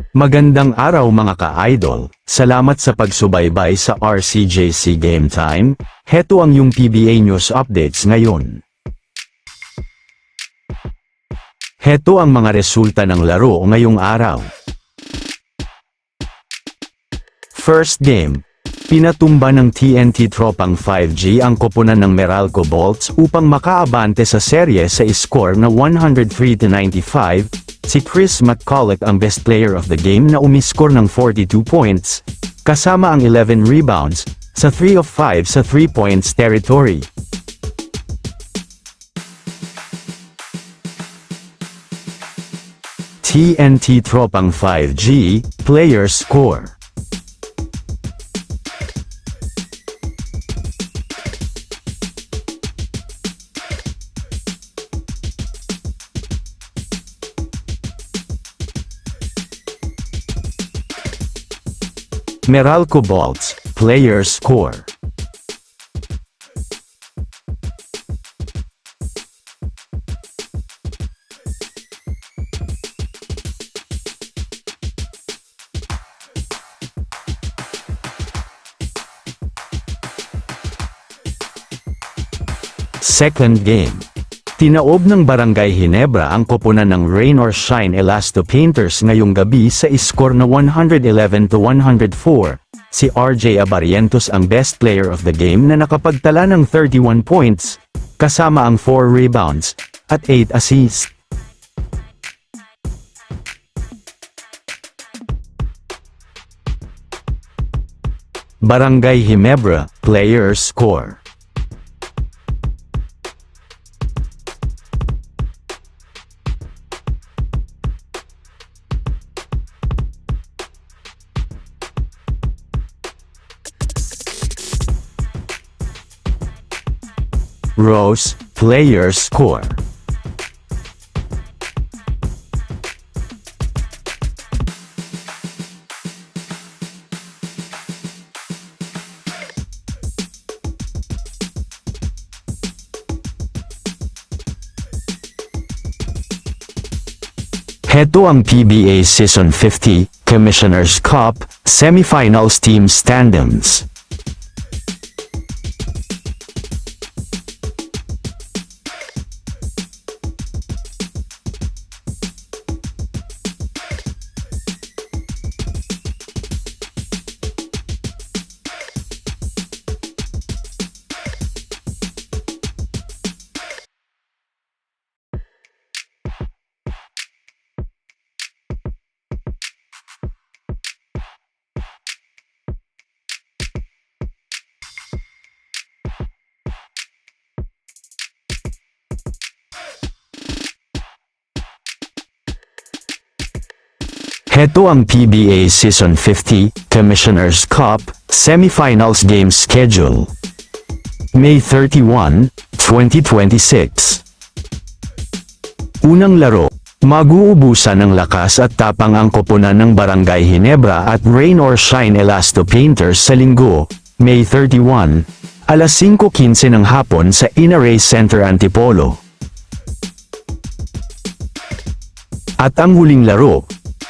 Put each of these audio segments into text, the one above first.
Magandang araw mga ka-idol, salamat sa pagsubaybay sa RCJC Game Time. Heto ang yung PBA News Updates ngayon. Heto ang mga resulta ng laro ngayong araw. First game, pinatumba ng TNT Tropang 5G ang koponan ng Meralco Bolts upang makaabante sa serye sa score na 103-95. Si Chris McCulloch ang best player of the game na umiskor ng 42 points, kasama ang 11 rebounds, sa 3 of 5 sa 3 points territory. TNT Tropang 5G, player score. Meralco Bolts, player score. Second game. Tinaob ng Barangay Ginebra ang koponan ng Rain or Shine Elasto Painters ngayong gabi sa score na 111-104. Si RJ Abarientos ang best player of the game na nakapagtala ng 31 points, kasama ang 4 rebounds, at 8 assists. Barangay Ginebra, player score. Rose, player score. Heto ang PBA Season 50, Commissioner's Cup, Semifinals Team Standings. Heto ang PBA Season 50, Commissioner's Cup, Semifinals Game Schedule. May 31, 2026. Unang laro, mag-uubusan ng lakas at tapang ang koponan ng Barangay Ginebra at Rain or Shine Elasto Painters sa linggo, May 31, alas 5:15 ng hapon sa Inaray Center Antipolo. At ang huling laro,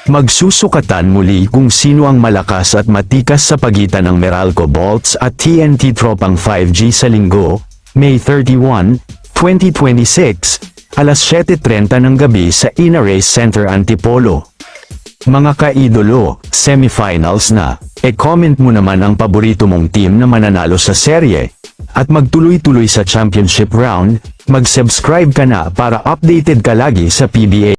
magsusukatan muli kung sino ang malakas at matikas sa pagitan ng Meralco Bolts at TNT Tropang 5G sa linggo, May 31, 2026, alas 7:30 ng gabi sa Inaray Center Antipolo. Mga ka-idolo, semifinals na, comment mo naman ang paborito mong team na mananalo sa serye, at magtuloy-tuloy sa championship round, mag-subscribe ka na para updated ka lagi sa PBA.